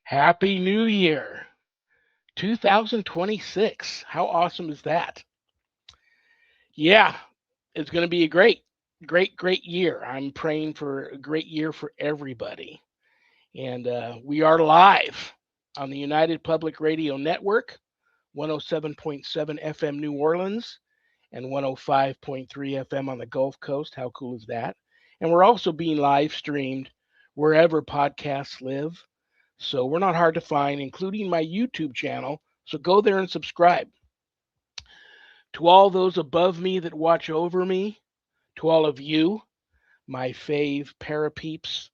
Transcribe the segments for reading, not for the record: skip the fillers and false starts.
Happy New Year, 2026. How awesome is that? Yeah, it's going to be a great year. I'm praying for a great year for everybody. And we are live on the United Public Radio Network, 107.7 FM New Orleans and 105.3 FM on the Gulf Coast. How cool is that? And we're also being live streamed wherever podcasts live. So we're not hard to find, including my YouTube channel. So go there and subscribe. To all those above me that watch over me, to all of you, my fave parapeeps,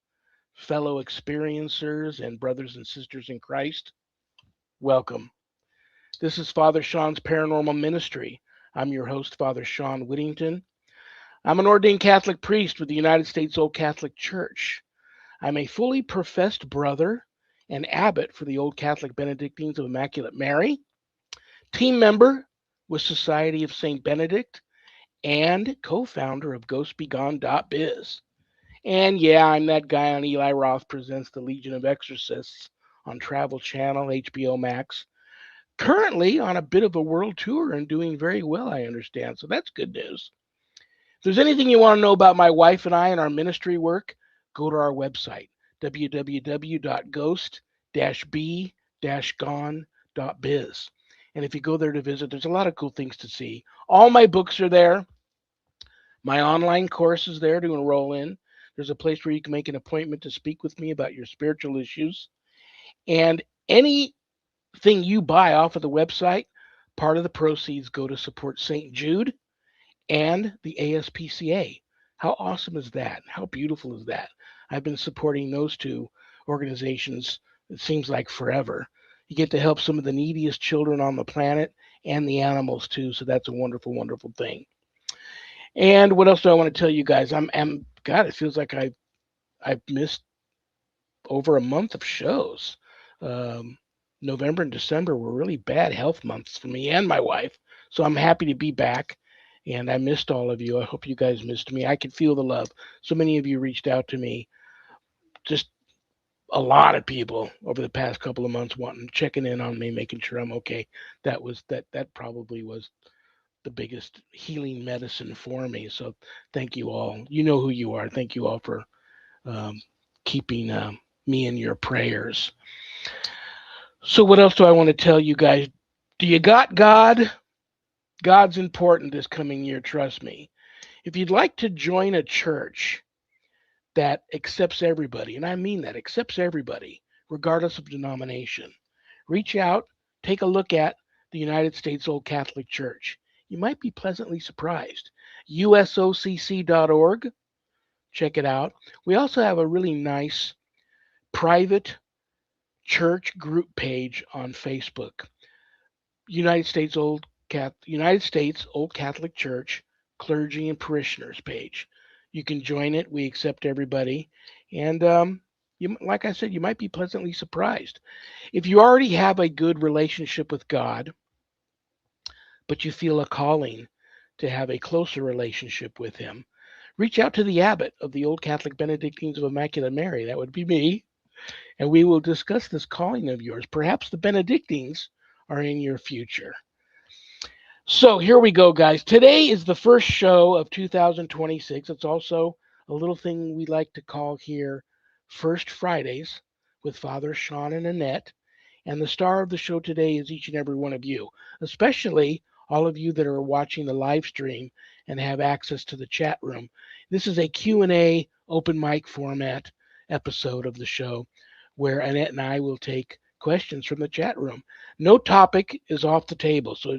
fellow experiencers, and brothers and sisters in Christ, welcome. This is Father Shawn's Paranormal Ministry. I'm your host, Father Shawn Whittington. I'm an ordained Catholic priest with the United States Old Catholic Church. I'm a fully professed brother and abbot for the Old Catholic Benedictines of Immaculate Mary, team member with Society of St. Benedict, and co-founder of GhostBegone.biz. And yeah, I'm that guy on Eli Roth Presents the Legion of Exorcists on Travel Channel, HBO Max. Currently on a bit of a world tour and doing very well, I understand. So that's good news. If there's anything you want to know about my wife and I and our ministry work, go to our website, www.ghost-b-gone.biz. And if you go there to visit, there's a lot of cool things to see. All my books are there. My online course is there to enroll in. There's a place where you can make an appointment to speak with me about your spiritual issues. And anything you buy off of the website, part of the proceeds go to support St. Jude and the ASPCA. How awesome is that? How beautiful is that? I've been supporting those two organizations, it seems like forever. You get to help some of the neediest children on the planet and the animals too, so that's a wonderful, wonderful thing. And what else do I want to tell you guys? I'm God, it feels like I've missed over a month of shows. Um, November and December were really bad health months for me and my wife, so I'm happy to be back. And I missed all of you. I hope you guys missed me. I could feel the love. So many of you reached out to me. Just a lot of people over the past couple of months wanting checking in on me, making sure I'm okay. That probably was the biggest healing medicine for me. So thank you all. You know who you are. Thank you all for um, keeping me in your prayers. So what else do I want to tell you guys? Do you got God? God's important this coming year, trust me. If you'd like to join a church that accepts everybody, and I mean that, accepts everybody, regardless of denomination, reach out, take a look at the United States Old Catholic Church. You might be pleasantly surprised. usocc.org, check it out. We also have a really nice private church group page on Facebook. United States Old Catholic Church Clergy and Parishioners page. You can join it. We accept everybody, and like I said, you might be pleasantly surprised. If you already have a good relationship with God, but you feel a calling to have a closer relationship with Him, reach out to the abbot of the Old Catholic Benedictines of Immaculate Mary. That would be me, and we will discuss this calling of yours. Perhaps the Benedictines are in your future. So here we go, guys. Today is the first show of 2026. It's also a little thing we like to call here First Fridays with Father Shawn and Annette. And the star of the show today is each and every one of you, especially all of you that are watching the live stream and have access to the chat room. This is a Q&A open mic format episode of the show where Annette and I will take questions from the chat room. No topic is off the table, so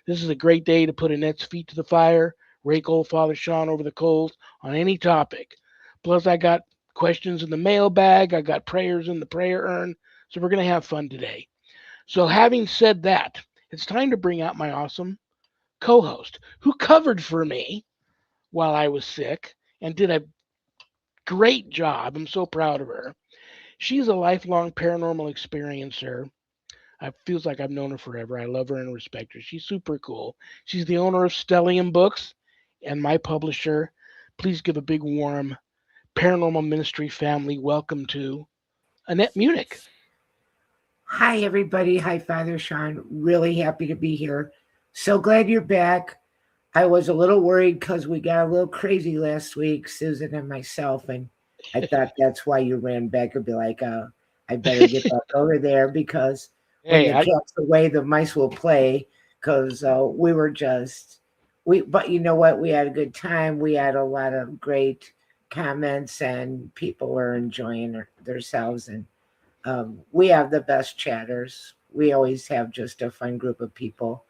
this is a great day to put Annette's feet to the fire, rake old Father Shawn over the coals on any topic. Plus, I got questions in the mailbag. I got prayers in the prayer urn. So we're going to have fun today. So having said that, it's time to bring out my awesome co-host who covered for me while I was sick and did a great job. I'm so proud of her. She's a lifelong paranormal experiencer. It feels like I've known her forever. I love her and respect her. She's super cool. She's the owner of Stellium Books and my publisher. Please give a big warm paranormal ministry family welcome to Annette Munich. Hi, everybody. Hi, Father Shawn. Really happy to be here. So glad you're back. I was a little worried because we got a little crazy last week, Susan and myself, and I thought that's why you ran back and be like, I better get back over there because when Hey, the I cat's away, the mice will play. Because we were just but you know what? We had a good time. We had a lot of great comments, and people were enjoying themselves, and we have the best chatters. We always have just a fun group of people.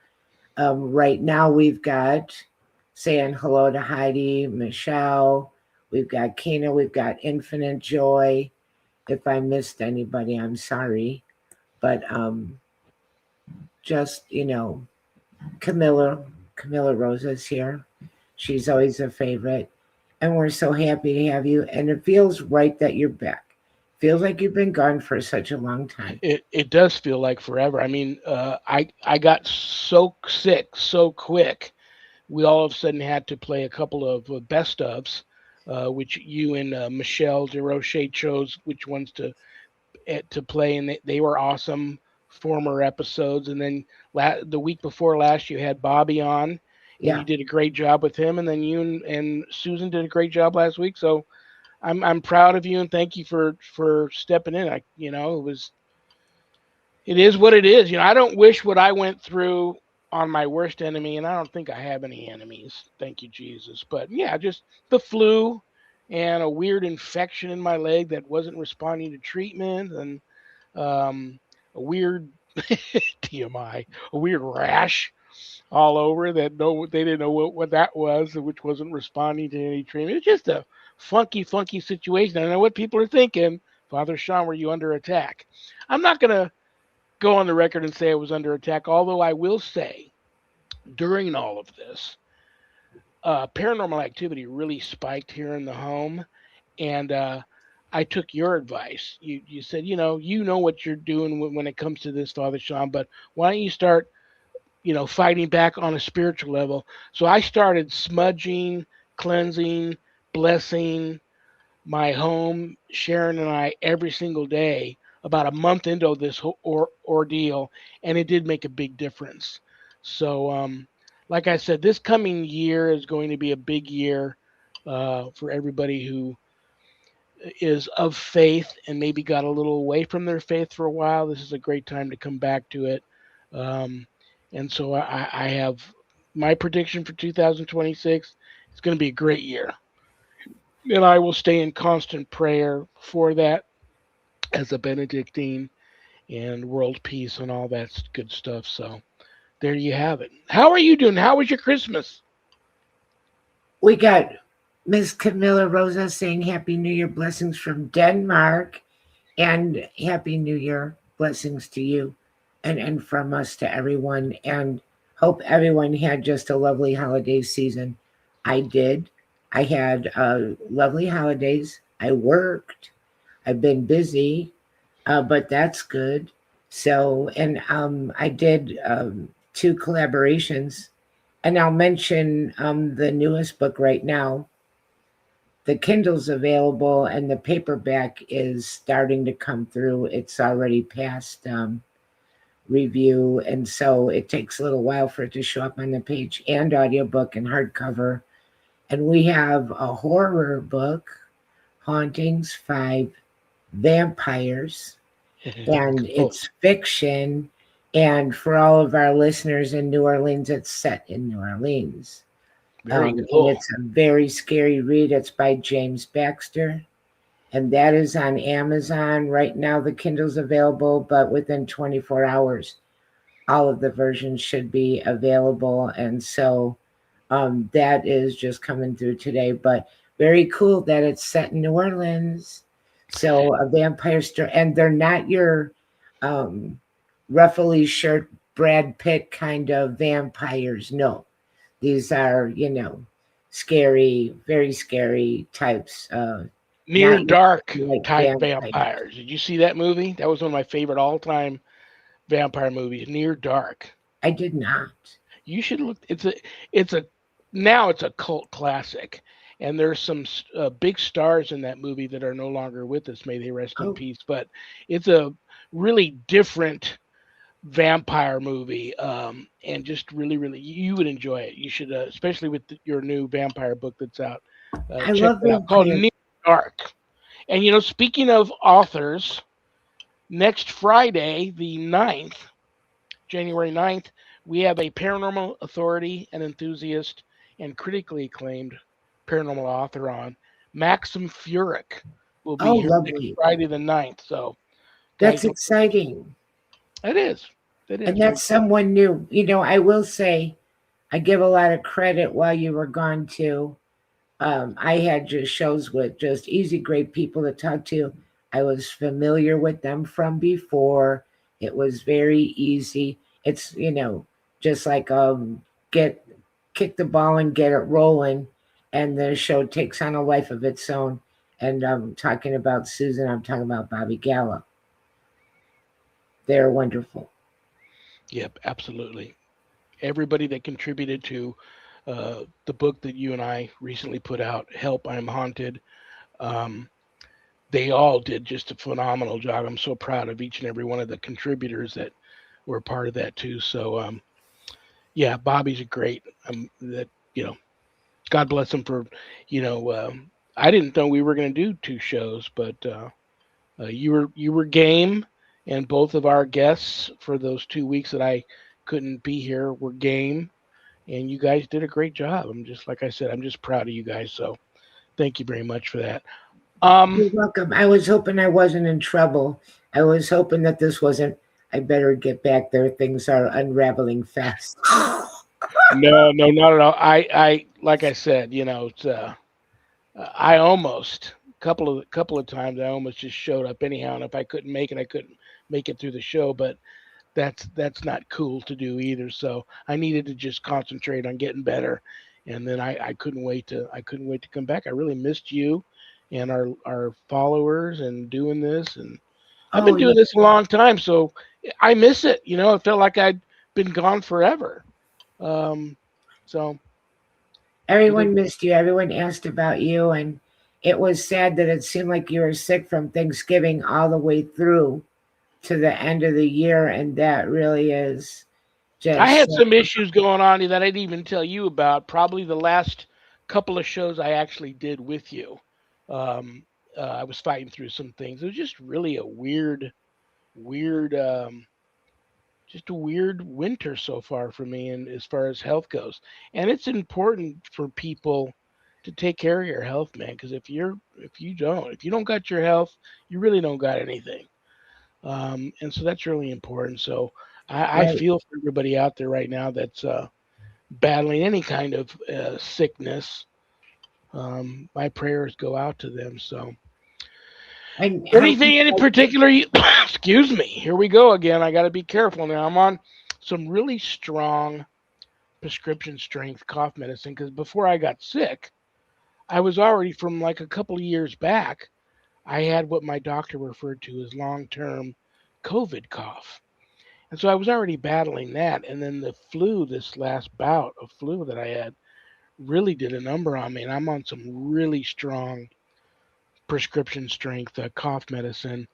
Right now, we've got saying hello to Heidi, Michelle. We've got Kena. We've got Infinite Joy. If I missed anybody, I'm sorry. But just, Camilla Rosa's here. She's always a favorite. And we're so happy to have you. And it feels right that you're back. Feels like you've been gone for such a long time. it does feel like forever. I mean, I got so sick so quick. We all of a sudden had to play a couple of best ofs, which you and Michelle DeRoche chose which ones to play, and they were awesome former episodes. And then the week before last, you had Bobby on, and Yeah. you did a great job with him. And then you and Susan did a great job last week. So I'm proud of you and thank you for stepping in. It is what it is. I don't wish what I went through on my worst enemy, and I don't think I have any enemies. Thank you, Jesus. But yeah, just the flu and a weird infection in my leg that wasn't responding to treatment, and a weird TMI, a weird rash all over that they didn't know what that was, which wasn't responding to any treatment. It's just a funky situation. I don't know what people are thinking. Father Shawn, were you under attack? I'm not gonna go on the record and say I was under attack, although I will say during all of this, paranormal activity really spiked here in the home, and I took your advice. You said, you know what you're doing when it comes to this, Father Shawn, but why don't you start, fighting back on a spiritual level? So I started smudging, cleansing, blessing my home, Sharon and I, every single day, about a month into this ordeal, and it did make a big difference. So, like I said, this coming year is going to be a big year for everybody who is of faith and maybe got a little away from their faith for a while. This is a great time to come back to it. Um, and so I have my prediction for 2026. It's going to be a great year. And I will stay in constant prayer for that as a Benedictine and world peace and all that good stuff. So there you have it. How are you doing? How was your Christmas? We got Miss Camilla Rosa saying Happy New Year blessings from Denmark, and Happy New Year blessings to you, and from us to everyone. And hope everyone had just a lovely holiday season. I did. I had lovely holidays. I worked. I've been busy, but that's good. So, and I did two collaborations, and I'll mention the newest book right now. The Kindle's available, and the paperback is starting to come through. It's already past review, and so it takes a little while for it to show up on the page, and audiobook and hardcover. And we have a horror book, Hauntings 5 Vampires, and Cool. it's fiction. And for all of our listeners in New Orleans, it's set in New Orleans. Very And cool. it's a very scary read. It's by James Baxter, and that is on Amazon right now. The Kindle's available, but within 24 hours, all of the versions should be available. And so that is just coming through today. But very cool that it's set in New Orleans. So a vampire story, and they're not your um, ruffly shirt Brad Pitt kind of vampires. No, these are, scary, very scary types. Near Not dark like type vampires. vampires. Did you see that movie? That was one of my favorite all time vampire movies, Near Dark. I did not. You should look. It's a now it's a cult classic, and there's some big stars in that movie that are no longer with us. May they rest in Oh, peace. But it's a really different vampire movie, and just really, really, you would enjoy it. You should, especially with your new vampire book that's out. I Check love that out. Called vampires. Near Dark. And speaking of authors, next Friday, the 9th, January 9th, we have a paranormal authority and enthusiast and critically acclaimed paranormal author on. Maxim Furyk will Oh, be here next lovely. Friday the 9th. So, guys, That's don't. exciting. It is. It is And very that's cool. someone new. I will say, I give a lot of credit while you were gone too. I had just shows with just easy, great people to talk to. I was familiar with them from before. It was very easy. It's, just like get kick the ball and get it rolling, and the show takes on a life of its own. And I'm talking about Susan. I'm talking about Bobby Gallo. They're wonderful. Yep, absolutely. Everybody that contributed to the book that you and I recently put out, Help, I'm Haunted, um, they all did just a phenomenal job. I'm so proud of each and every one of the contributors that were a part of that too. So, yeah, Bobby's a great, that, you know, God bless him for, you know, I didn't know we were going to do two shows, but you were game, and both of our guests for those 2 weeks that I couldn't be here were game, and you guys did a great job. I'm just like I said, I'm just proud of you guys. So thank you very much for that. Um, You're welcome. I was hoping I wasn't in trouble. I was hoping that this wasn't. I better get back there. Things are unraveling fast. no, no, not at all. I like I said, it's I almost couple of times I almost just showed up anyhow, and if I couldn't make it, I couldn't make it through the show. But that's not cool to do either. So I needed to just concentrate on getting better, and then I couldn't wait to come back. I really missed you and our followers and doing this, and I've Oh, been yeah. doing this a long time, so I miss it. It felt like I'd been gone forever. Um, so it is. Everyone missed you. Everyone asked about you. And it was sad that it seemed like you were sick from Thanksgiving all the way through to the end of the year. And that really is I just, had some issues going on that I didn't even tell you about. Probably the last couple of shows I actually did with you. Um, I was fighting through some things. It was just really a weird, just a weird winter so far for me, and as far as health goes. And it's important for people to take care of your health, man. Because if you don't got your health, you really don't got anything. And so that's really important. So I right. feel for everybody out there right now that's battling any kind of sickness. My prayers go out to them. So, And how anything in particular? Excuse me. Here we go again. I got to be careful now. I'm on some really strong prescription strength cough medicine because before I got sick, I was already from like a couple of years back. I had what my doctor referred to as long term COVID cough. And so I was already battling that. And then the flu, this last bout of flu that I had, really did a number on me. And I'm on some really strong prescription strength cough medicine,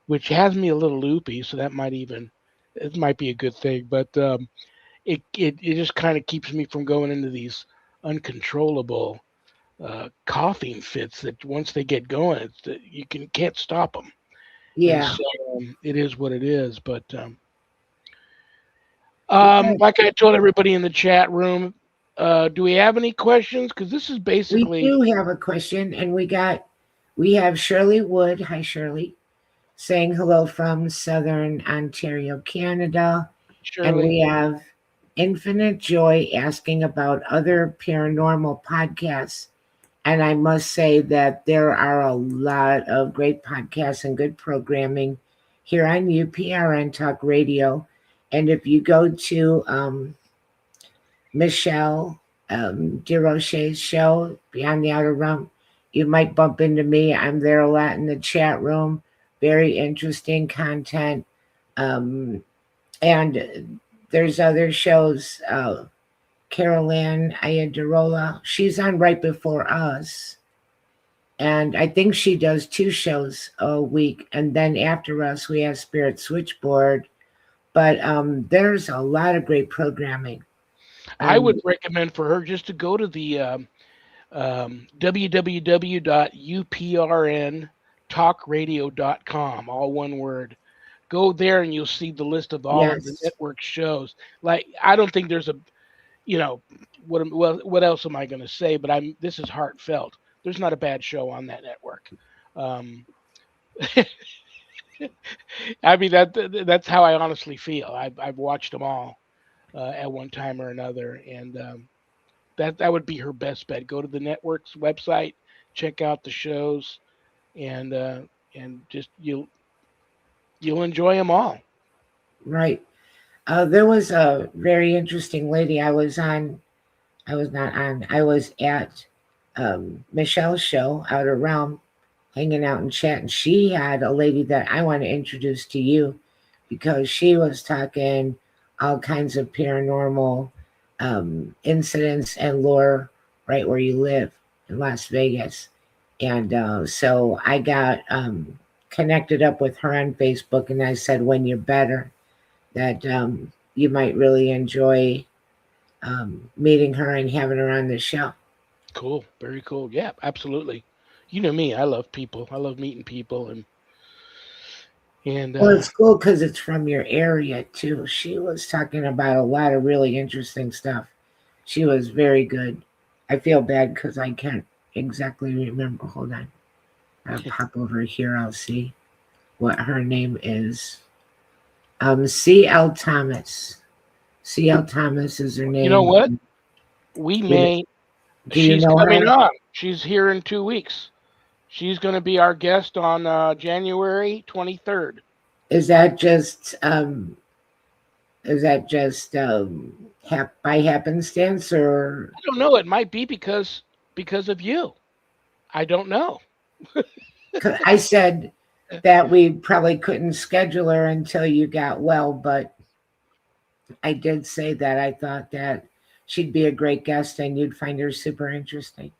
which has me a little loopy. So it might be a good thing. But it just kind of keeps me from going into these uncontrollable coughing fits that once they get going, you can't stop them. And yeah. so it is what it is. But We got, like I told everybody in the chat room, do we have any questions? Because this is we basically do have a question, and we have Shirley Wood. Hi, Shirley, saying hello from Southern Ontario, Canada. And Shirley. we have Infinite Joy asking about other paranormal podcasts. And I must say that there are a lot of great podcasts and good programming here on UPRN Talk Radio. And if you go to Michelle DeRoche's show, Beyond the Outer Realm, you might bump into me. I'm there a lot in the chat room. Very interesting content. Um, and there's other shows. Carol Ann Ayadarola. She's on right before us. And I think she does 2 shows a week. And then after us, we have Spirit Switchboard. But there's a lot of great programming. I would Um, recommend for her just to go to the www.uprntalkradio.com, all one word. Go there and you'll see the list of all of the yes, network shows. Like I don't think there's a, you know, what else am I going to say? But I'm this is heartfelt. There's not a bad show on that network. Um, I mean that's how I honestly feel. I've watched them all at one time or another, and that would be her best bet. Go to the network's website, check out the shows, and uh, and just you'll enjoy them all. right. There was a very interesting lady I was on. I was not on. I was at Michelle's show, Outer Realm, hanging out and chatting. She had a lady that I want to introduce to you because she was talking all kinds of paranormal incidents and lore right where you live in Las Vegas. And so I got connected up with her on Facebook, and I said, when you're better, that you might really enjoy meeting her and having her on the show. Cool, very cool. Yeah, absolutely. You know me, I love people. I love meeting people, and Well, it's cool because it's from your area too. She was talking about a lot of really interesting stuff. She was very good. I feel bad because I can't exactly remember. Hold on. I'll pop over here. I'll see what her name is. C.L. Thomas. C.L. Thomas is her you know name. what? We Do, may. do you She's know coming her? on. She's here in 2 weeks. She's going to be our guest on January 23rd. Is that just by happenstance or I don't know. It might be because of you. I don't know. 'cause I said that we probably couldn't schedule her until you got well, but I did say that I thought that she'd be a great guest and you'd find her super interesting.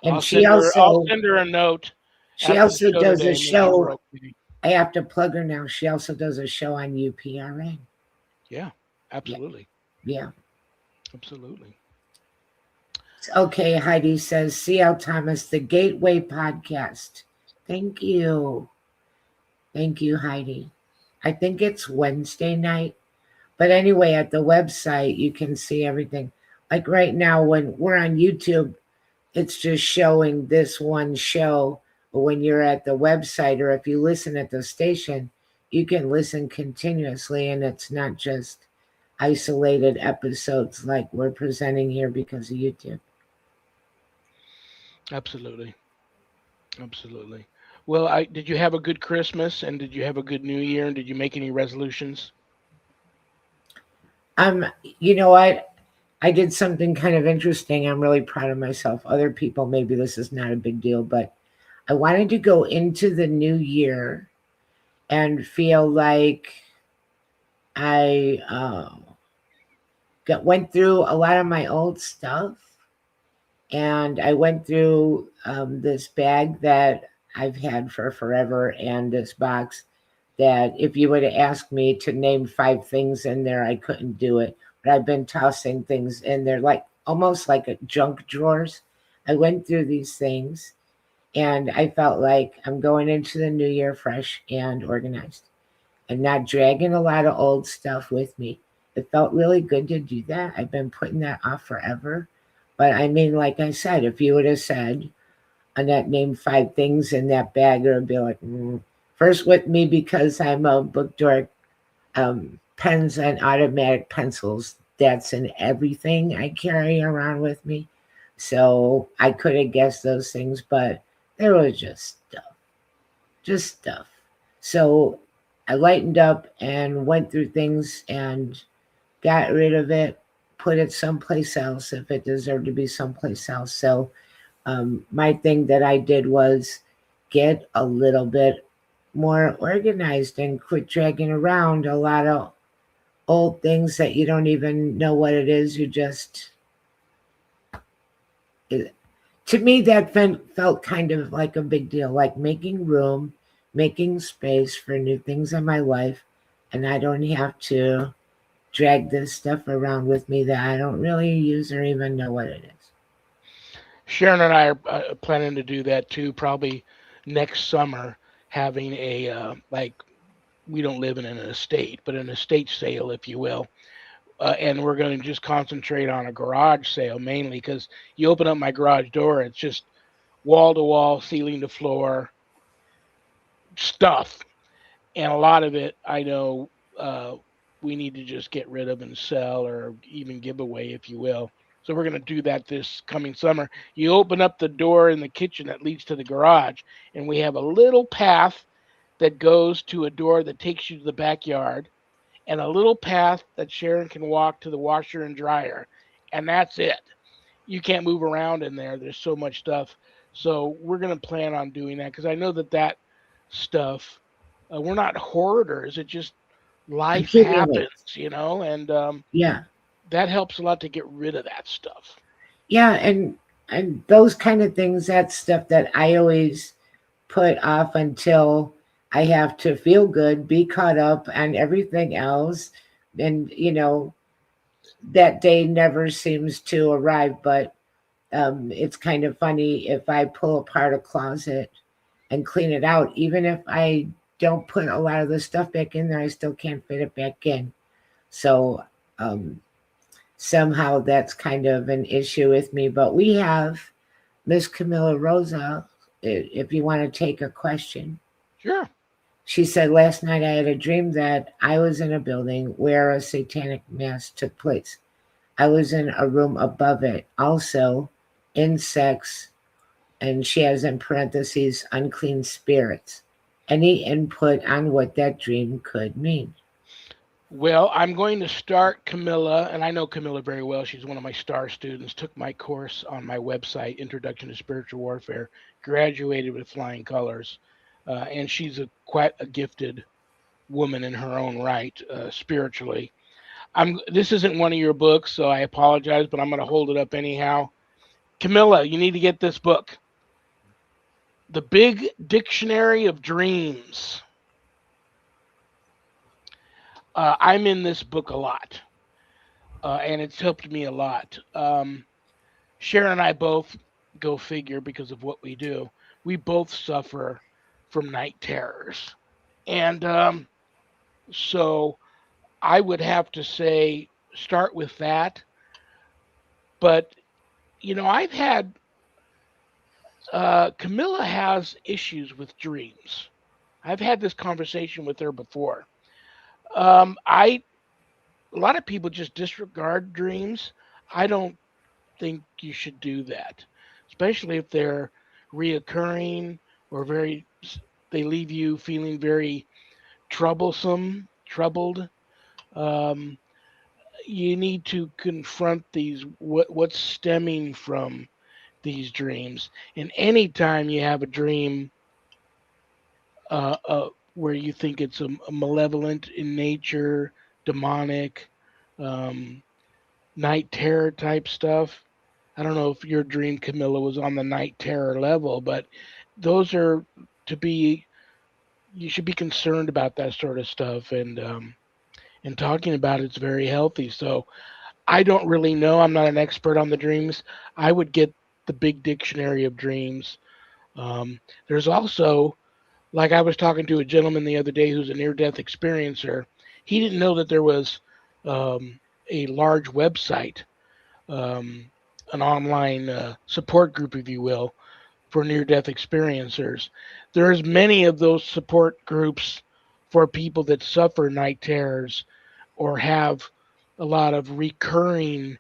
And I'll send her a note she after the also show does a today. Make sure show. we're okay. I have to plug her now. She also does a show on UPRN. Yeah, Yeah, absolutely, yeah. absolutely. Okay, Heidi says, C.L. Thomas, the Gateway Podcast. Thank you. Thank you, Heidi. I think it's Wednesday night. But anyway, at the website, you can see everything. Like right now, when we're on YouTube, it's just showing this one show. But when you're at the website or if you listen at the station, you can listen continuously and it's not just isolated episodes like we're presenting here because of YouTube. Absolutely. Absolutely. Well, I did you have a good Christmas and did you have a good New Year and did you make any resolutions? Um, you know what? I did something kind of interesting. I'm really proud of myself. Other people, maybe this is not a big deal, but I wanted to go into the new year and feel like I went through a lot of my old stuff, and I went through this bag that I've had for forever, and this box that if you would have asked me to name 5 things in there, I couldn't do it. But I've been tossing things in there like almost like a junk drawers. I went through these things and I felt like I'm going into the new year fresh and organized and not dragging a lot of old stuff with me. It felt really good to do that. I've been putting that off forever. But I mean, like I said, if you would have said, Annette, name 5 things in that bag, it would be like, first with me because I'm a book dork, pens and automatic pencils. That's in everything I carry around with me. So I could have guessed those things, but there was just stuff. So I lightened up and went through things and got rid of it, put it someplace else if it deserved to be someplace else. So my thing that I did was get a little bit more organized and quit dragging around a lot of old things that you don't even know what it is. You just, it, to me, that felt kind of like a big deal, like making room, making space for new things in my life. And I don't have to drag this stuff around with me that I don't really use or even know what it is. Sharon and I are planning to do that too, probably next summer, having a like we don't live in an estate, but an estate sale, if you will. And we're going to just concentrate on a garage sale mainly because you open up my garage door, it's just wall to wall, ceiling to floor stuff. And a lot of it, I know we need to just get rid of and sell or even give away, if you will. So we're going to do that this coming summer. You open up the door in the kitchen that leads to the garage, and we have a little path that goes to a door that takes you to the backyard, and a little path that Sharon can walk to the washer and dryer, and that's it. You can't move around in there. There's so much stuff. So we're going to plan on doing that because I know that stuff, we're not hoarders. It just life happens, Accumulates. and Yeah. that helps a lot to get rid of that stuff. Yeah. And those kind of things, that's stuff that I always put off until I have to feel good, be caught up on everything else. And, that day never seems to arrive. But it's kind of funny if I pull apart a closet and clean it out, even if I don't put a lot of the stuff back in there, I still can't fit it back in. So um, somehow that's kind of an issue with me. But we have Miss Camilla Rosa, if you want to take a question. Sure. She said, last night I had a dream that I was in a building where a satanic mass took place. I was in a room above it. Also, insects, and she has in parentheses, unclean spirits. Any input on what that dream could mean? Well, I'm going to start Camilla, and I know Camilla very well. She's one of my star students, took my course on my website, Introduction to Spiritual Warfare, graduated with flying colors, and she's quite a gifted woman in her own right, spiritually. This isn't one of your books, so I apologize, but I'm going to hold it up anyhow. Camilla, you need to get this book, The Big Dictionary of Dreams. I'm in this book a lot, and it's helped me a lot. Sharon and I both, go figure, because of what we do, we both suffer from night terrors. And so I would have to say, start with that. But, I've had, Camilla has issues with dreams. I've had this conversation with her before. A lot of people just disregard dreams. I don't think you should do that, especially if they're reoccurring or they leave you feeling very troubled. Um, you need to confront what's stemming from these dreams. And anytime you have a dream where you think it's a malevolent in nature, demonic, um, night terror type stuff. I don't know if your dream, Camilla, was on the night terror level, but those are to be. You should be concerned about that sort of stuff, and talking about it's very healthy. So I don't really know. I'm not an expert on the dreams. I would get the Big Dictionary of Dreams. There's also, like, I was talking to a gentleman the other day who's a near-death experiencer. He didn't know that there was a large website, um, an online support group, if you will, for near-death experiencers. There's many of those support groups for people that suffer night terrors or have a lot of recurring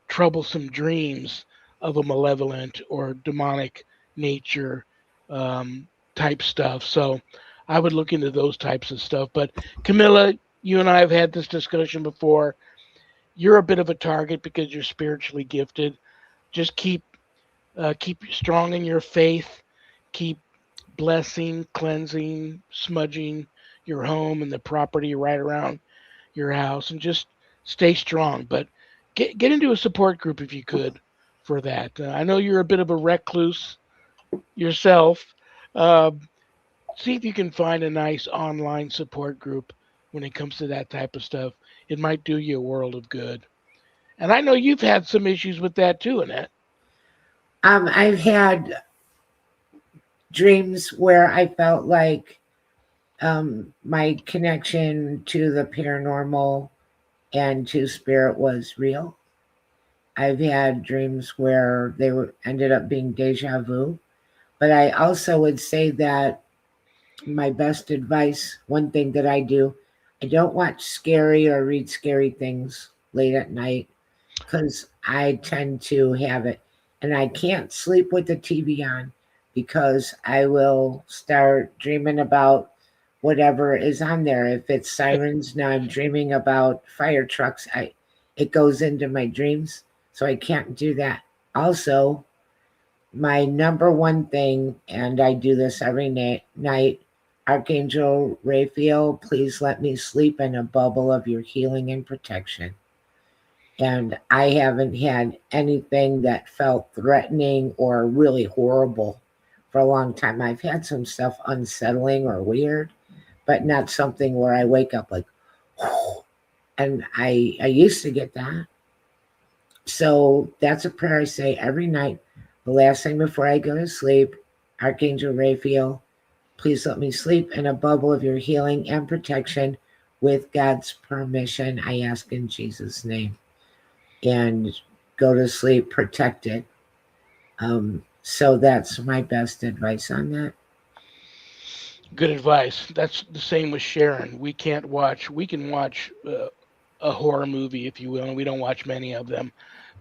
troublesome dreams of a malevolent or demonic nature, um, type stuff. So I would look into those types of stuff. But Camilla, you and I have had this discussion before. You're a bit of a target because you're spiritually gifted. Just keep strong in your faith. Keep blessing, cleansing, smudging your home and the property right around your house, and just stay strong. But get into a support group if you could for that. I know you're a bit of a recluse yourself. Uh, See if you can find a nice online support group when it comes to that type of stuff. It might do you a world of good. And I know you've had some issues with that too, Annette. I've had dreams where I felt like my connection to the paranormal and to spirit was real. I've had dreams where ended up being deja vu. But I also would say that my best advice, one thing that I do, I don't watch scary or read scary things late at night because I tend to have it. And I can't sleep with the TV on because I will start dreaming about whatever is on there. If it's sirens, now I'm dreaming about fire trucks. It goes into my dreams, so I can't do that. Also, my number one thing, and I do this every night, Archangel Raphael, please let me sleep in a bubble of your healing and protection. And I haven't had anything that felt threatening or really horrible for a long time. I've had some stuff unsettling or weird, but not something where I wake up like, and I used to get that. So that's a prayer I say every night, the last thing before I go to sleep. Archangel Raphael, please let me sleep in a bubble of your healing and protection with God's permission. I ask in Jesus' name. And go to sleep protected. So that's my best advice on that. Good advice. That's the same with Sharon. We can't watch. We can watch a horror movie, if you will, and we don't watch many of them.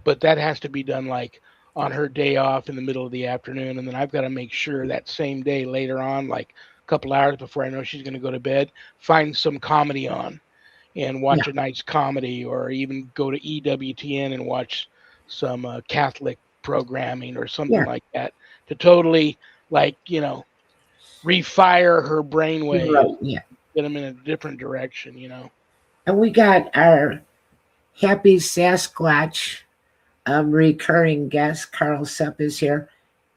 But that has to be done like on her day off in the middle of the afternoon, and then I've got to make sure that same day later on, like a couple hours before I know she's going to go to bed, find some comedy on and Yeah, watch a nice comedy, or even go to EWTN and watch some Catholic programming or something yeah, like that to totally like refire her you're brainwaves, right. Yeah. get them in a different direction. And we got our happy Sasquatch recurring guest, Carl Supp, is here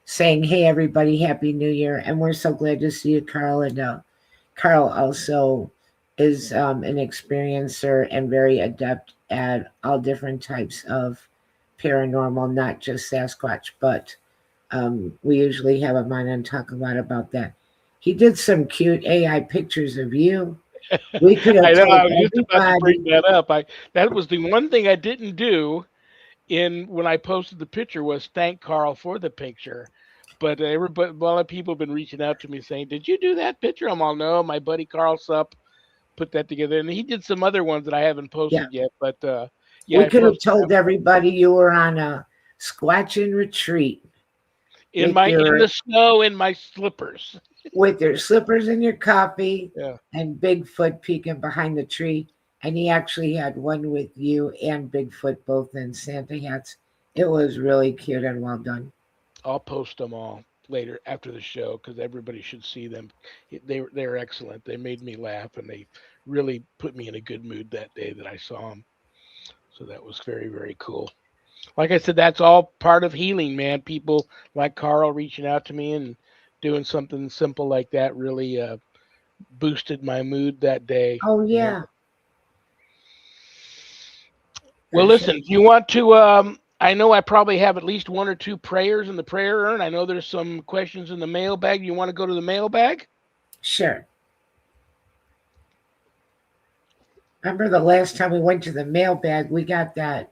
saying, hey, everybody, Happy New Year. And we're so glad to see you, Carl. And Carl also is an experiencer and very adept at all different types of paranormal, not just Sasquatch, but we usually have him on and talk a lot about that. He did some cute AI pictures of you. We could have I know told I was just about to bring everybody. that up. I That was the one thing I didn't do in when I posted the picture was thank Carl for the picture. But everybody, a lot of people have been reaching out to me saying, "Did you do that picture?" I'm all, "No, my buddy Carl Supp put that together, and he did some other ones that I haven't Yeah, posted yet." But yeah, we I could have posted told everybody you were on a squatching retreat in with my in your the snow in my slippers. slippers and your coffee Yeah. and Bigfoot peeking behind the tree. And he actually had one with you and Bigfoot both in Santa hats. It was really cute and well done. I'll post them all later after the show because everybody should see them. They're excellent. They made me laugh and they really put me in a good mood that day that I saw them. So that was very very cool. Like I said, that's all part of healing, man. People like Carl reaching out to me and doing something simple like that really boosted my mood that day. Oh You know. yeah, Well, for sure. listen, if you want to, I know I probably have at least one or two prayers in the prayer urn. I know there's some questions in the mailbag. You want to go to the mailbag? Sure. Remember the last time we went to the mailbag, we got that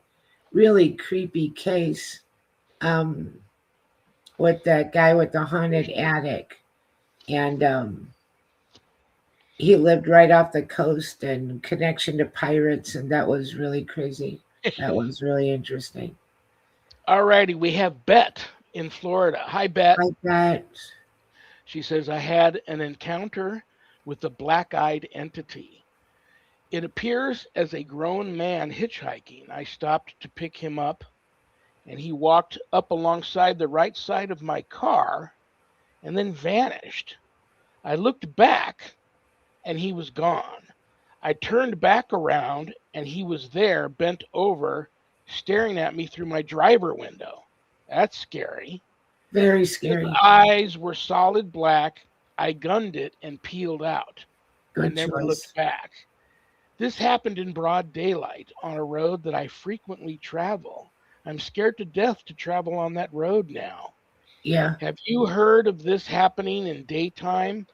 really creepy case um, with that guy with the haunted attic. And he lived right off the coast and connection to pirates. And that was really crazy. That was really interesting. All righty, we have Bet in Florida. Hi, Bet. Like that. She says, I had an encounter with a black eyed entity. It appears as a grown man hitchhiking. I stopped to pick him up, and he walked up alongside the right side of my car and then vanished. I looked back, and he was gone. I turned back around and he was there, bent over, staring at me through my driver window. That's scary. Very His scary. eyes were solid black. I gunned it and peeled out. I Good never looked choice. back. This happened in broad daylight on a road that I frequently travel. I'm scared to death to travel on that road now. Yeah, Have you heard of this happening in daytime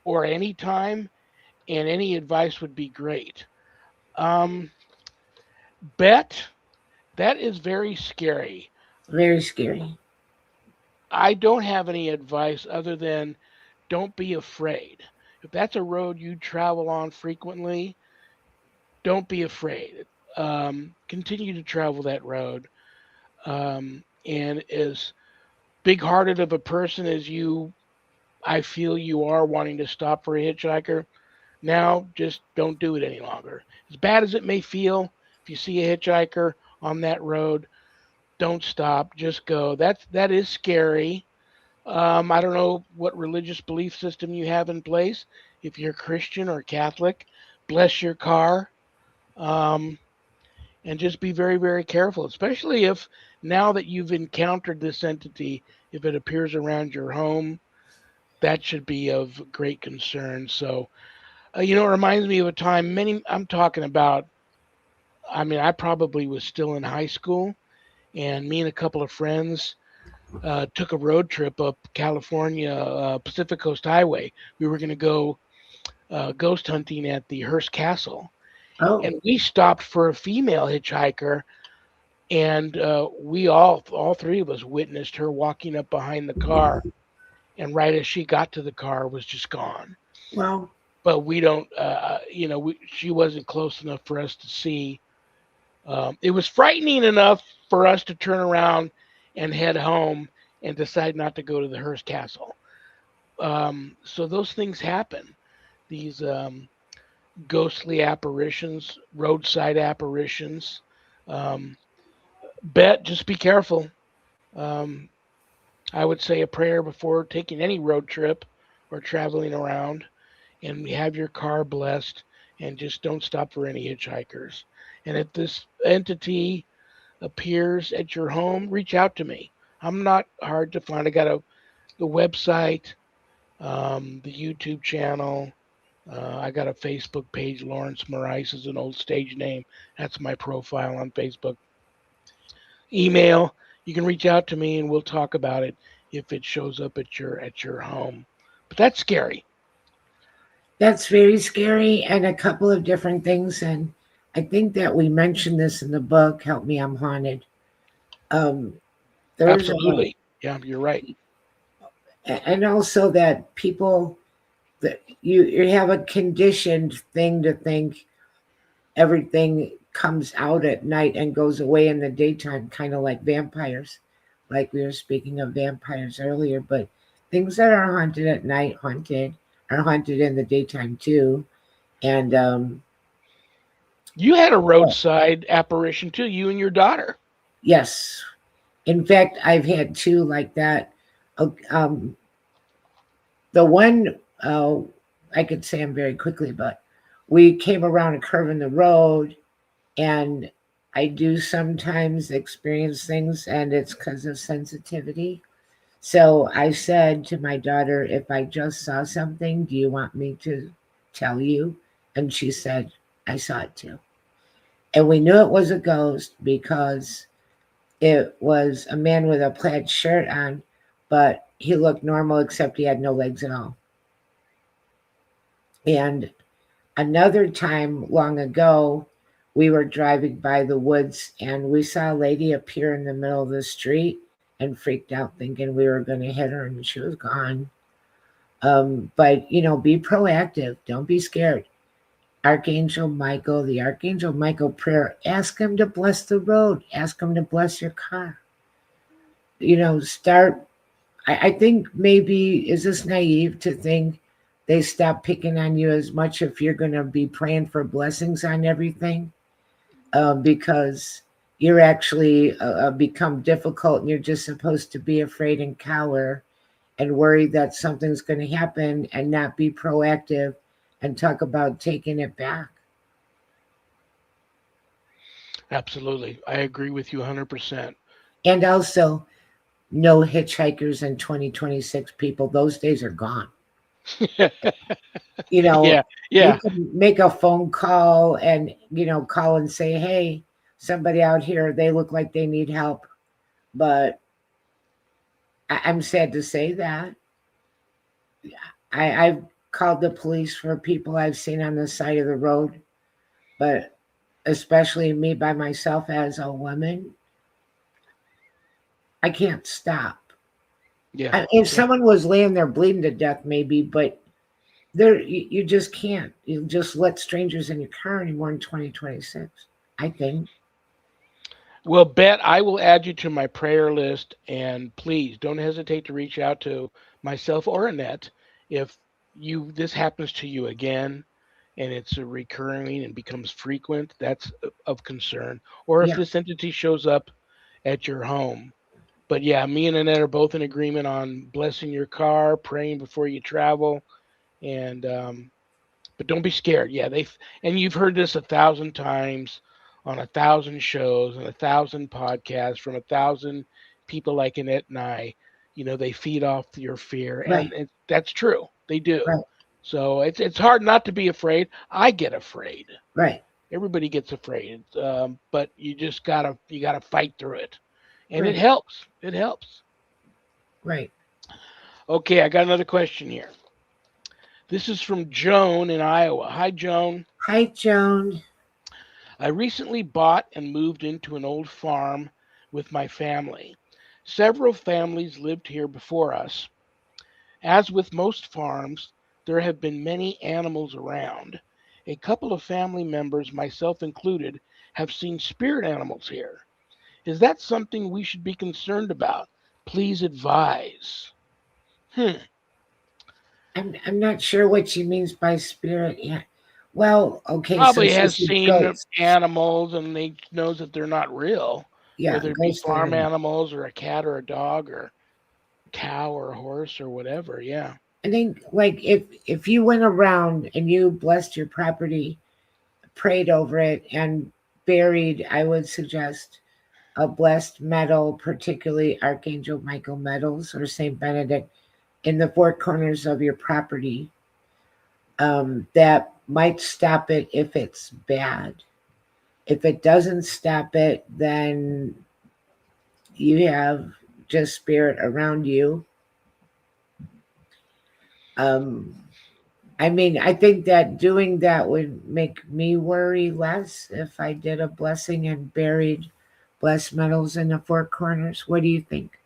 or any time? And any advice would be great. Um, Bet, that is very scary. very scary. I don't have any advice other than don't be afraid. If that's a road you travel on frequently, don't be afraid. Continue to travel that road. And as big hearted of a person as I feel you are wanting to stop for a hitchhiker, now just don't do it any longer. As bad as it may feel, if you see a hitchhiker on that road, don't stop. Just go. That is scary. I don't know what religious belief system you have in place. If you're Christian or Catholic, bless your car. Um, and just be very, very careful, especially if now that you've encountered this entity, if it appears around your home, that should be of great concern. So, it reminds me of a time I'm talking about, I mean, I probably was still in high school, and me and a couple of friends took a road trip up California Pacific Coast Highway. We were going to go ghost hunting at the Hearst Castle, Oh, and we stopped for a female hitchhiker, and we all three of us witnessed her walking up behind the car, and right as she got to the car, was just gone. well, But we don't, she wasn't close enough for us to see. It was frightening enough for us to turn around and head home and decide not to go to the Hearst Castle. So those things happen. These ghostly apparitions, roadside apparitions. Um, just be careful. Um, I would say a prayer before taking any road trip or traveling around, and have your car blessed, and just don't stop for any hitchhikers. And if this entity appears at your home, reach out to me. I'm not hard to find. I got the website, the YouTube channel. I got a Facebook page. Lawrence Maurice is an old stage name. That's my profile on Facebook. Email. You can reach out to me and we'll talk about it if it shows up at your home. But that's scary. that's very scary and a couple of different things. And I think that we mentioned this in the book, Help Me, I'm Haunted. Um, there's Absolutely. Yeah, you're right. and also that people, that you have a conditioned thing to think everything comes out at night and goes away in the daytime, kind of like vampires, like we were speaking of vampires earlier. But things that are haunted at night, are haunted in the daytime too. And You had a roadside apparition too, you and your daughter. yes, in fact, I've had two like that. Uh, Um, the one I could say them very quickly, but we came around a curve in the road, and I do sometimes experience things, and it's because of sensitivity. So I said to my daughter, if I just saw something, do you want me to tell you? And she said, I saw it too. And we knew it was a ghost because it was a man with a plaid shirt on, but he looked normal except he had no legs at all. And another time long ago, we were driving by the woods and we saw a lady appear in the middle of the street and freaked out thinking we were going to hit her and she was gone. But, be proactive. Don't be scared. The Archangel Michael prayer, ask him to bless the road, ask him to bless your car. Start. I think maybe, is this naive to think they stop picking on you as much if you're going to be praying for blessings on everything? Because you're actually become difficult and you're just supposed to be afraid and cower and worry that something's going to happen and not be proactive and talk about taking it back. Absolutely. I agree with you 100%. And also, no hitchhikers in 2026, people. Those days are gone. You know, Yeah. you Yeah. can make a phone call and, call and say, hey, somebody out here, they look like they need help. But I'm sad to say that. I've called the police for people I've seen on the side of the road, but especially me by myself as a woman, I can't stop. Yeah. If Yeah. someone was laying there bleeding to death, maybe, but you just can't. You just let strangers in your car anymore in 2026. I think. Well, Bet, I will add you to my prayer list, and please don't hesitate to reach out to myself or Annette if this happens to you again and it's a recurring and becomes frequent. That's of concern. Or if Yeah, this entity shows up at your home. But yeah, me and Annette are both in agreement on blessing your car, praying before you travel, and but don't be scared. Yeah, and you've heard this 1,000 times on 1,000 shows and 1,000 podcasts from 1,000 people like Annette and I. They feed off your fear, right, and that's true. They do. right, So it's hard not to be afraid. I get afraid. right, Everybody gets afraid, but you gotta fight through it, and it right, helps. It helps. right. Okay, I got another question here. This is from Joan in Iowa. Hi, Joan. Hi, Joan. I recently bought and moved into an old farm with my family. Several families lived here before us. As with most farms, there have been many animals around. A couple of family members, myself included, have seen spirit animals here. Is that something we should be concerned about? Please advise. Hmm. I'm not sure what she means by spirit yet. Well, okay, so Probably she has said seen ghosts. animals and they knows that they're not real, Yeah, whether it be ghost farm animal. animals or a cat or a dog or cow or a horse or whatever. Yeah. I think like if you went around and you blessed your property, prayed over it, and buried, I would suggest a blessed medal, particularly Archangel Michael medals or Saint Benedict, in the four corners of your property. That might stop it if it's bad. If it doesn't stop it, then you have just spirit around you. Um, I mean, I think that doing that would make me worry less if I did a blessing and buried blessed medals in the four corners. What do you think?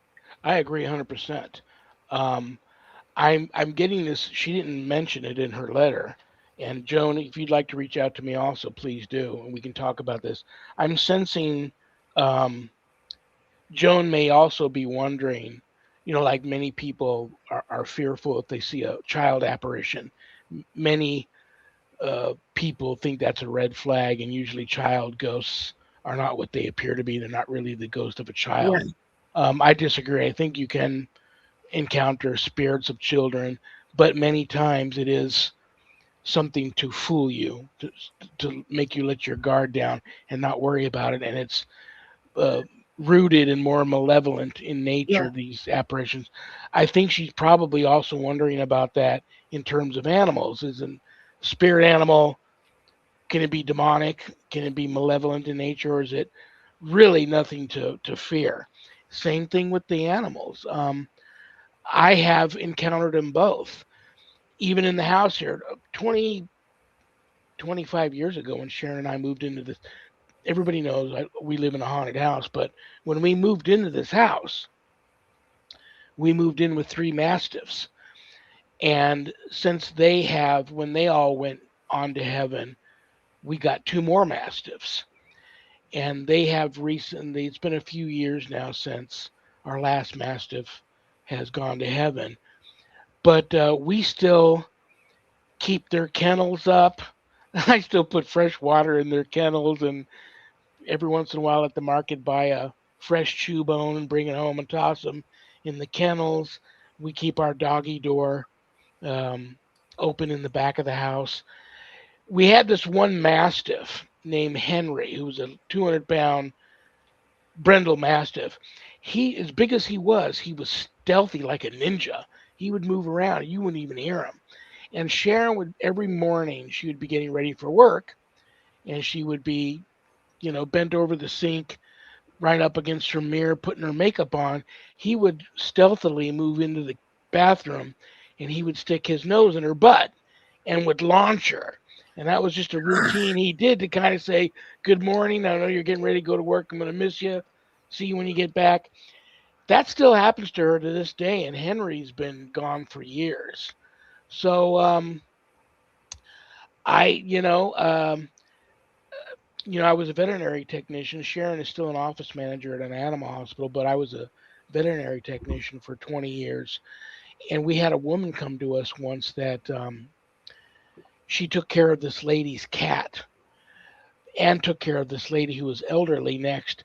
I agree 100%. Um, I'm getting this. She didn't mention it in her letter. And Joan, if you'd like to reach out to me also, please do, and we can talk about this. I'm sensing um, Joan may also be wondering, like many people are fearful if they see a child apparition. Many people think that's a red flag, and usually child ghosts are not what they appear to be. They're not really the ghost of a Yeah, child. I disagree. I think you can encounter spirits of children, but many times it is something to fool you, to make you let your guard down and not worry about it. And it's uh, rooted and more malevolent in yeah, nature, these apparitions. I think she's probably also wondering about that in terms of animals. Is a spirit animal, can it be demonic? Can it be malevolent in nature? Or is it really nothing to fear? Same thing with the animals. I have encountered them both. Even in the house here, 20, 25 years ago when Sharon and I moved into this, everybody knows we live in a haunted house, but when we moved into this house, we moved in with three mastiffs. And since when they all went on to heaven, we got two more mastiffs. And they have recently, it's been a few years now since our last mastiff has gone to heaven. But we still keep their kennels up. I still put fresh water in their kennels, and every once in a while at the market buy a fresh chew bone and bring it home and toss them in the kennels. We keep our doggy door um, open in the back of the house. We had this one mastiff. named Henry, who was a 200-pound Brindle Mastiff. He, as big as he was stealthy like a ninja. He would move around, you wouldn't even hear him. And Sharon would, every morning, she would be getting ready for work, and she would be, bent over the sink, right up against her mirror, putting her makeup on. He would stealthily move into the bathroom, and he would stick his nose in her butt and would launch her. And that was just a routine he did to kind of say, "Good morning. I know you're getting ready to go to work. I'm going to miss you. See you when you get back." That still happens to her to this day, and Henry's been gone for years. So I, I was a veterinary technician. Sharon is still an office manager at an animal hospital, but I was a veterinary technician for 20 years. And we had a woman come to us once that she took care of this lady's cat and took care of this lady who was elderly next.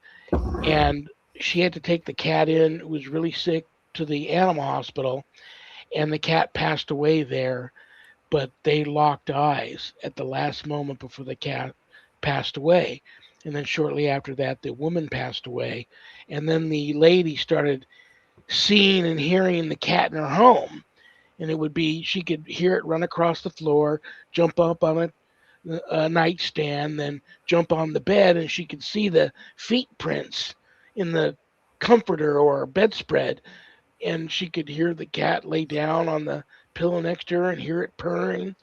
And she had to take the cat in, who was really sick, to the animal hospital. And the cat passed away there, but they locked eyes at the last moment before the cat passed away. And then shortly after that, the woman passed away. And then the lady started seeing and hearing the cat in her home. And it would be, she could hear it run across the floor, jump up on a nightstand, then jump on the bed, and she could see the feet prints in the comforter or bedspread. And she could hear the cat lay down on the pillow next to her and hear it purring.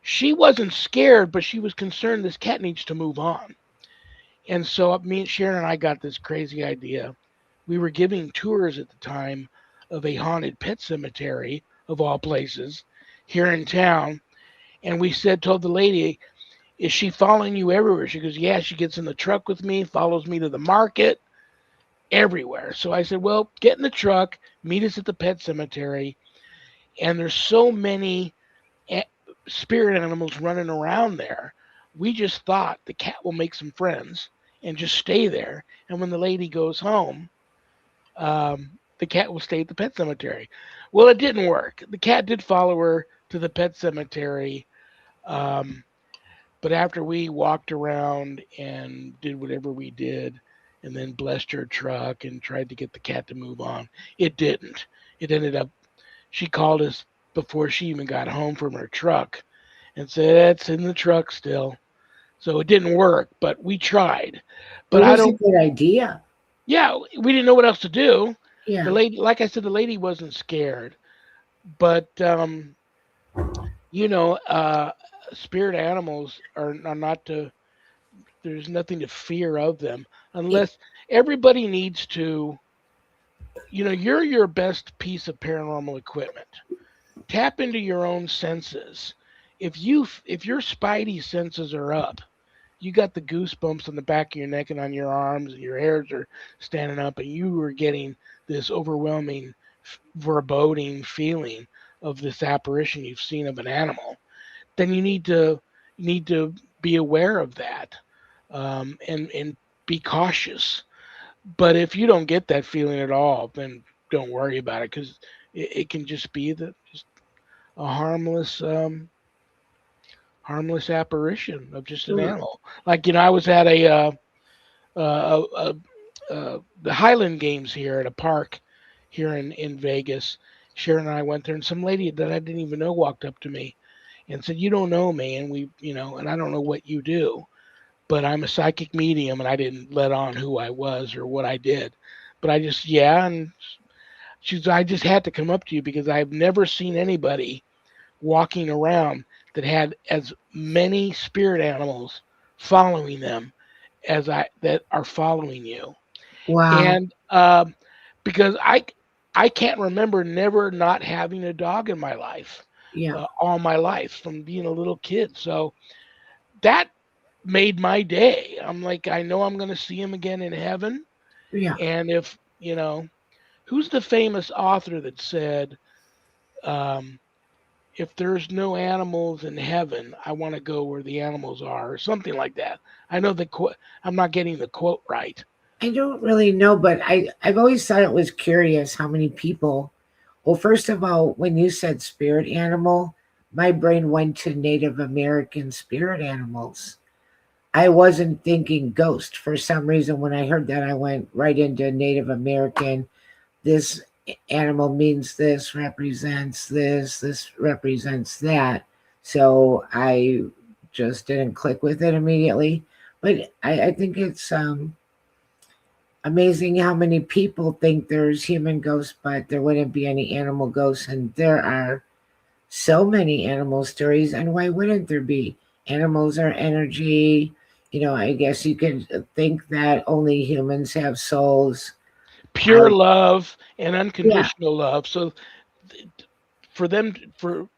She wasn't scared, but she was concerned this cat needs to move on. And so me and Sharon and I got this crazy idea. We were giving tours at the time of a haunted pet cemetery, of all places, here in town. And we told the lady, "Is she following you everywhere?" She goes, "Yeah, she gets in the truck with me, follows me to the market, everywhere." So I said, "Well, get in the truck, meet us at the pet cemetery." And there's so many spirit animals running around there. We just thought the cat will make some friends and just stay there. And when the lady goes home, the cat will stay at the pet cemetery. Well, it didn't work. The cat did follow her to the pet cemetery. Um, but after we walked around and did whatever we did, and then blessed her truck and tried to get the cat to move on, it didn't. It ended up, she called us before she even got home from her truck and said, "It's in the truck still." So it didn't work, but we tried. It But I was a don't, good idea. yeah, we didn't know what else to do. The Yeah. lady, like I said, the lady wasn't scared. But, you know, uh, spirit animals are not to, there's nothing to fear of them It, unless everybody needs to, you're your best piece of paranormal equipment. Tap into your own senses. If your spidey senses are up, you got the goosebumps on the back of your neck and on your arms, and your hairs are standing up, and you are getting this overwhelming, foreboding feeling of this apparition you've seen of an animal, then you need to be aware of that, and be cautious. But if you don't get that feeling at all, then don't worry about it because it can just be just a harmless apparition of just an animal. Like I was at uh, the Highland Games here at a park here in Vegas. Sharon and I went there, and some lady that I didn't even know walked up to me and said, "You don't know me, and and I don't know what you do, but I'm a psychic medium, and I didn't let on who I was or what I did, but I just yeah." And I just had to come up to you because I've never seen anybody walking around that had as many spirit animals following them as I that are following you. wow. And because I can't remember never not having a dog in my life, Yeah. all my life from being a little kid. So that made my day. I'm like, I know I'm going to see him again in heaven. Yeah. And if who's the famous author that said, um, if there's no animals in heaven, I want to go where the animals are, or something like that. I know the quote. I'm not getting the quote right. I don't really know, but I've always thought it was curious how many people. Well, first of all, when you said spirit animal, my brain went to Native American spirit animals. I wasn't thinking ghost. For some reason, when I heard that, I went right into Native American. This animal means this represents that. So I just didn't click with it immediately. But I think it's amazing how many people think there's human ghosts, but there wouldn't be any animal ghosts. And there are so many animal stories. And why wouldn't there be? Animals are energy. I guess you could think that only humans have souls. I, Pure love and yeah, unconditional love. So for them, for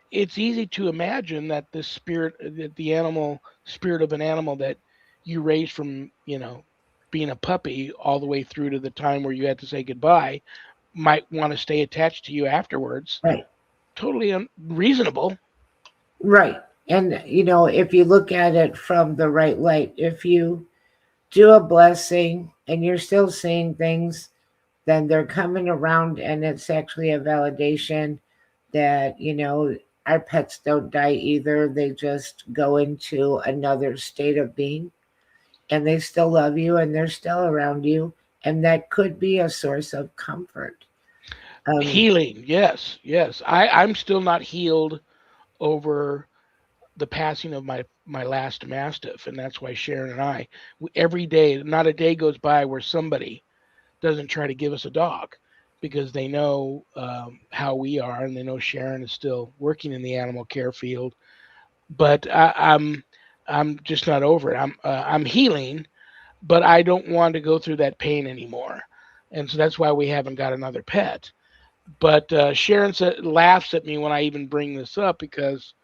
it's easy to imagine that the spirit, that the animal spirit of an animal that you raised from, being a puppy all the way through to the time where you had to say goodbye, might want to stay attached to you afterwards. right. Totally reasonable. Right. And, if you look at it from the right light, if you do a blessing and you're still seeing things, then they're coming around and it's actually a validation that, our pets don't die either. They just go into another state of being and they still love you and they're still around you. And that could be a source of comfort. Um, Healing, yes, yes. I'm still not healed over the passing of my last mastiff, and that's why Sharon and I, every day, not a day goes by where somebody doesn't try to give us a dog, because they know how we are, and they know Sharon is still working in the animal care field. But I'm just not over it. I'm healing, but I don't want to go through that pain anymore, and so that's why we haven't got another pet. But Sharon laughs at me when I even bring this up, because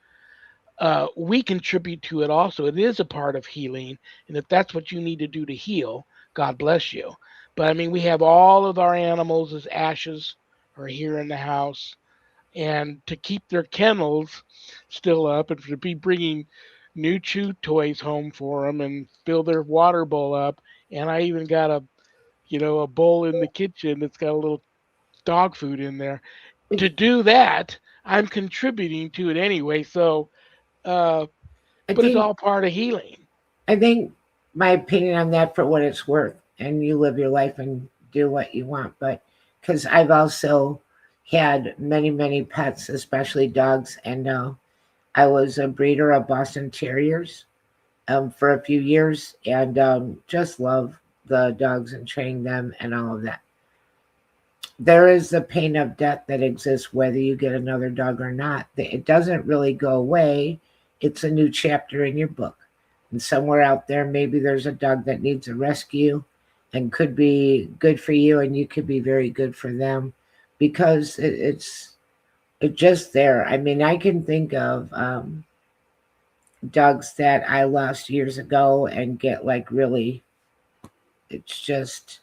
we contribute to it also. It is a part of healing. And if that's what you need to do to heal, God bless you. But I mean, we have all of our animals as ashes are here in the house. And to keep their kennels still up and to be bringing new chew toys home for them and fill their water bowl up. And I even got a bowl in the kitchen that's got a little dog food in there. To do that, I'm contributing to it anyway. So, uh, I but it's think all part of healing. I think my opinion on that for what it's worth, and you live your life and do what you want. But because I've also had many, many pets, especially dogs, and I was a breeder of Boston Terriers for a few years, and just love the dogs and training them and all of that. There is the pain of death that exists whether you get another dog or not. It doesn't really go away. It's a new chapter in your book. And somewhere out there, maybe there's a dog that needs a rescue and could be good for you, and you could be very good for them because it's just there. I mean, I can think of dogs that I lost years ago and get like really, it's just,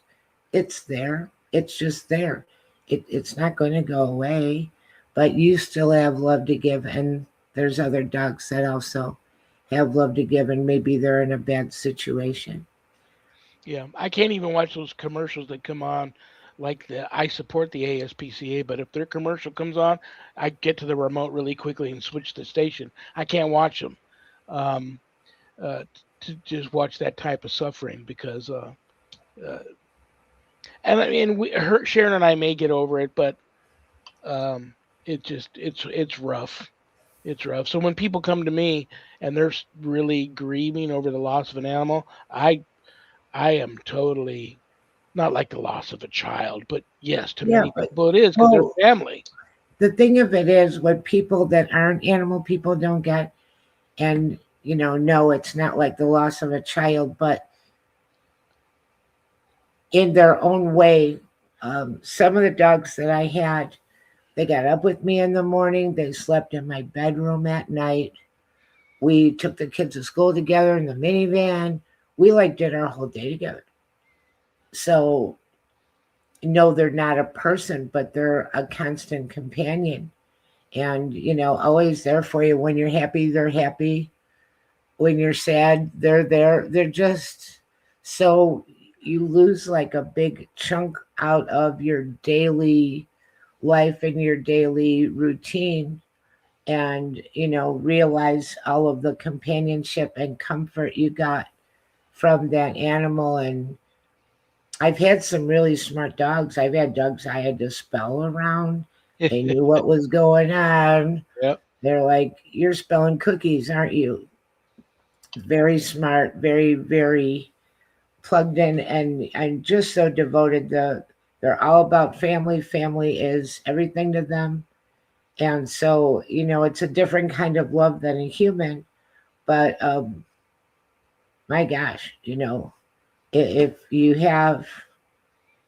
it's there. It's just there. It's not going to go away, but you still have love to give. And there's other dogs that also have love to give, and maybe they're in a bad situation. Yeah, I can't even watch those commercials that come on. Like I support the ASPCA, but if their commercial comes on, I get to the remote really quickly and switch the station. I can't watch them um, to just watch that type of suffering, because uh, and I mean, Sharon and I may get over it, but um, it's rough. It's rough. So when people come to me and they're really grieving over the loss of an animal, I am totally not like the loss of a child, but yes, to Yeah, many but people it is, because they're well, family. the thing of it is, what people that aren't animal people don't get, and no, it's not like the loss of a child, but in their own way, some of the dogs that I had, they got up with me in the morning. They slept in my bedroom at night. We took the kids to school together in the minivan. We like did our whole day together. So no, they're not a person, but they're a constant companion. And always there for you. When you're happy, they're happy. When you're sad, they're there. They're just so you lose like a big chunk out of your daily life and your daily routine, and realize all of the companionship and comfort you got from that animal. And I've had some really smart dogs. I've had dogs I had to spell around. They knew what was going on. Yep. They're like, "You're spelling cookies, aren't you?" Very smart, very, very plugged in, and just so devoted. They're all about family. Family is everything to them. And so, it's a different kind of love than a human. But my gosh, if you have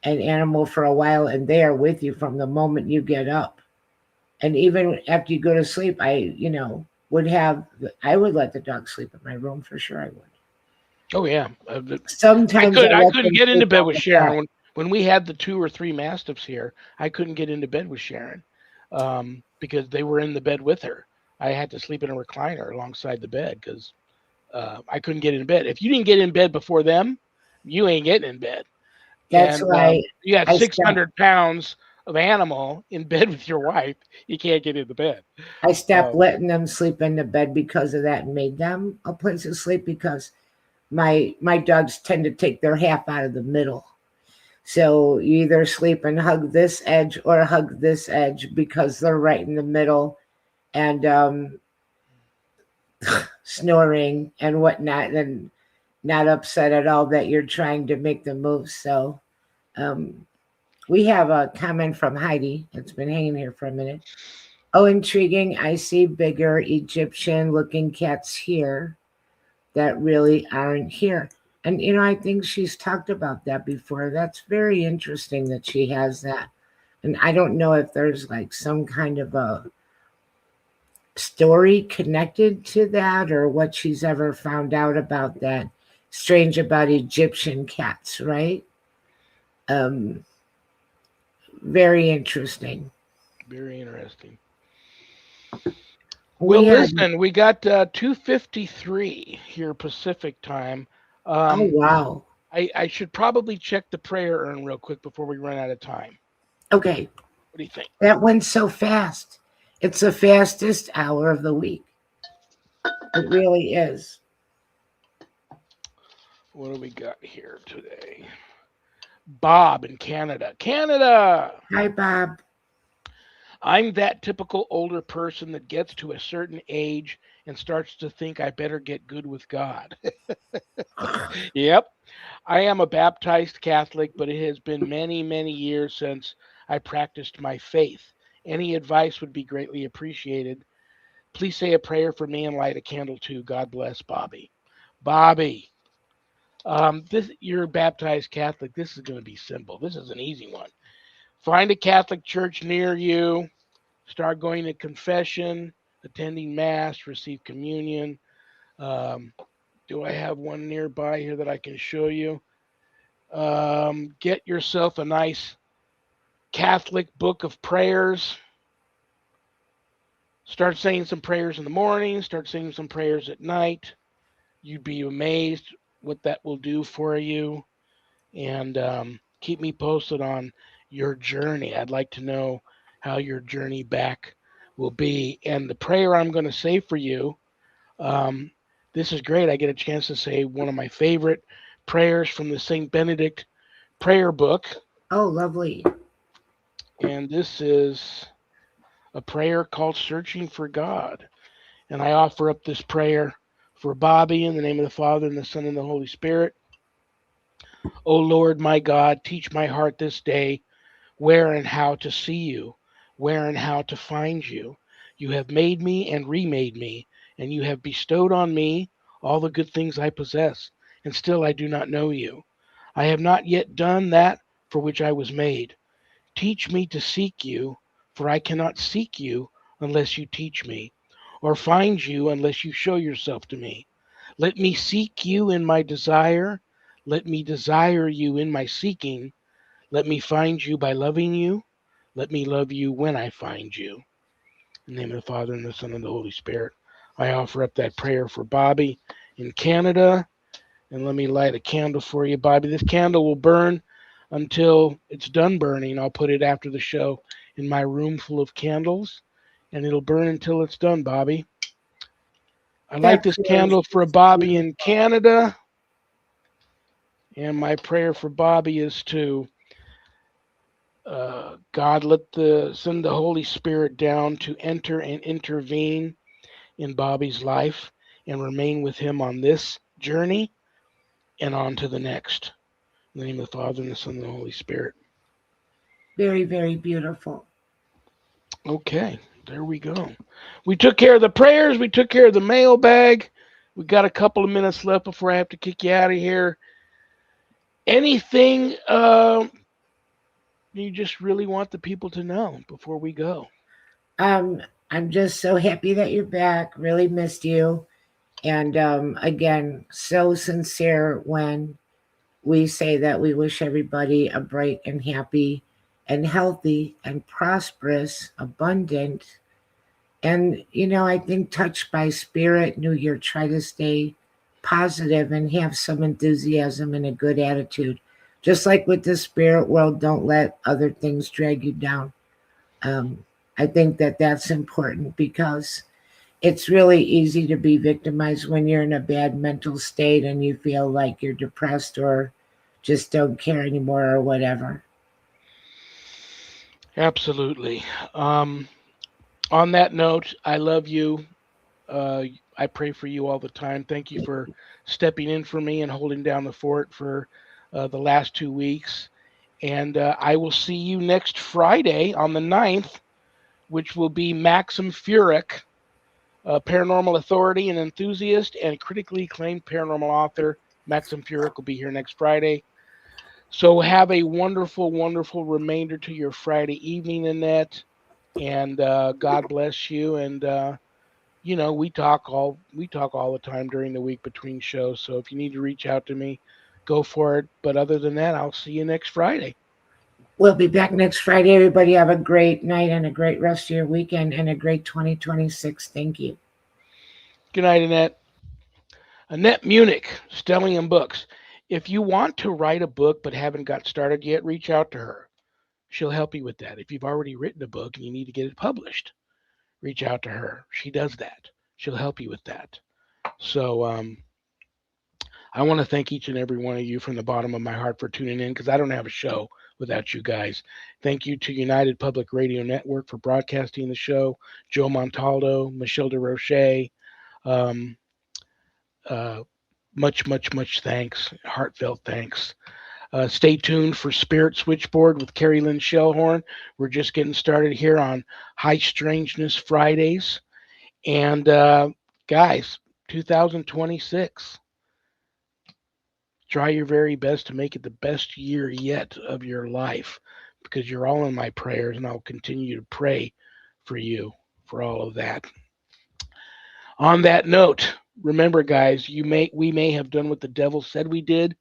an animal for a while and they are with you from the moment you get up, and even after you go to sleep, would have I would let the dog sleep in my room for sure. I would. Oh yeah. Sometimes I I let couldn't them get into sleep bed on with the bed. Sharon when we had the 2 or 3 mastiffs here. I couldn't get into bed with Sharon because they were in the bed with her. I had to sleep in a recliner alongside the bed because I couldn't get in bed. If you didn't get in bed before them, you ain't getting in bed. That's And why you got I six stopped. hundred pounds of animal in bed with your wife. You can't get into bed. I stopped Um, letting them sleep in the bed because of that, and made them a place to sleep because my dogs tend to take their half out of the middle. So you either sleep and hug this edge or hug this edge because they're right in the middle, and snoring and whatnot, and not upset at all that you're trying to make them move. So um, we have a comment from Heidi. It's been hanging here for a minute. Oh, intriguing. I see bigger Egyptian looking cats here that really aren't here. And, I think she's talked about that before. That's very interesting that she has that. And I don't know if there's like some kind of a story connected to that or what she's ever found out about that. Strange about Egyptian cats, right? Um, very interesting. Very interesting. We Well, had, listen, we got 2:53 here Pacific time. oh, Um, wow. I should probably check the prayer urn real quick before we run out of time. Okay, What do you think? that went so fast. It's the fastest hour of the week. It really is. What do we got here today? Bob in Canada. Canada! Hi, Bob. I'm that typical older person that gets to a certain age and starts to think I better get good with God. Yep. I am a baptized Catholic, but it has been many, many years since I practiced my faith. Any advice would be greatly appreciated. Please say a prayer for me and light a candle too. God bless Bobby. Bobby, this you're a baptized Catholic. This is going to be simple. This is an easy one. Find a Catholic church near you. Start going to confession, attending mass, receive communion. Um, do I have one nearby here that I can show you? Get yourself a nice Catholic book of prayers. Start saying some prayers in the morning. Start saying some prayers at night. You'd be amazed what that will do for you. And keep me posted on your journey. I'd like to know how your journey back will be. And the prayer I'm going to say for you, um, this is great. I get a chance to say one of my favorite prayers from the St. Benedict prayer book. Oh, lovely. And this is a prayer called Searching for God. And I offer up this prayer for Bobby in the name of the Father and the Son and the Holy Spirit. O Lord, my God, teach my heart this day where and how to see you, where and how to find you. You have made me and remade me, and you have bestowed on me all the good things I possess, and still I do not know you. I have not yet done that for which I was made. Teach me to seek you, for I cannot seek you unless you teach me, or find you unless you show yourself to me. Let me seek you in my desire. Let me desire you in my seeking. Let me find you by loving you. Let me love you when I find you. In the name of the Father, and the Son, and the Holy Spirit, I offer up that prayer for Bobby in Canada. And let me light a candle for you, Bobby. This candle will burn until it's done burning. I'll put it after the show in my room full of candles. and it'll burn until it's done, Bobby. I light That this prayer is candle for just Bobby in beautiful. Canada, and my prayer for Bobby is to God let the send the Holy Spirit down to enter and intervene in Bobby's life and remain with him on this journey and on to the next. In the name of the Father and the Son and the Holy Spirit. Very, very beautiful. Okay, there we go. We took care of the prayers. We took care of the mailbag. We got a couple of minutes left before I have to kick you out of here. Anything you just really want the people to know before we go? Um, I'm just so happy that you're back. Really missed you. And again, so sincere when we say that we wish everybody a bright and happy and healthy and prosperous, abundant, and, I think touched by spirit, New Year, try to stay positive and have some enthusiasm and a good attitude. Just like with the spirit world, don't let other things drag you down. Um, I think that that's important because it's really easy to be victimized when you're in a bad mental state and you feel like you're depressed or just don't care anymore or whatever. Absolutely. Um, on that note, I love you. Uh, I pray for you all the time. Thank you for stepping in for me and holding down the fort for the last 2 weeks. And I will see you next Friday on the 9th, which will be Maxim Furyk, a paranormal authority and enthusiast and critically acclaimed paranormal author. Maxim Furyk will be here next Friday. So have a wonderful, wonderful remainder to your Friday evening, Annette. And God bless you. And we talk all the time during the week between shows. So if you need to reach out to me, go for it. But other than that, I'll see you next Friday. We'll be back next Friday. Everybody have a great night and a great rest of your weekend and a great 2026. Thank you. Good night, Annette. Annette Munich, Stellium Books. If you want to write a book but haven't got started yet, reach out to her. She'll help you with that. If you've already written a book and you need to get it published, reach out to her. She does that. She'll help you with that. So I want to thank each and every one of you from the bottom of my heart for tuning in because I don't have a show without you guys. Thank you to United Public Radio Network for broadcasting the show, Joe Montaldo, Michelle DeRoche. Um, uh, much, much, much thanks. Heartfelt thanks. Stay tuned for Spirit Switchboard with Carrie Lynn Shellhorn. We're just getting started here on High Strangeness Fridays. And guys, 2026, try your very best to make it the best year yet of your life because you're all in my prayers, and I'll continue to pray for you for all of that. On that note, remember, guys, we may have done what the devil said we did,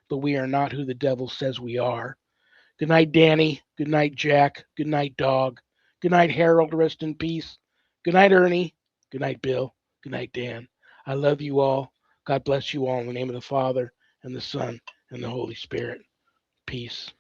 but we are not who the devil says we are. Good night, Danny. Good night, Jack. Good night, Dog. Good night, Harold. Rest in peace. Good night, Ernie. Good night, Bill. Good night, Dan. I love you all. God bless you all in the name of the Father and the Son and the Holy Spirit. Peace.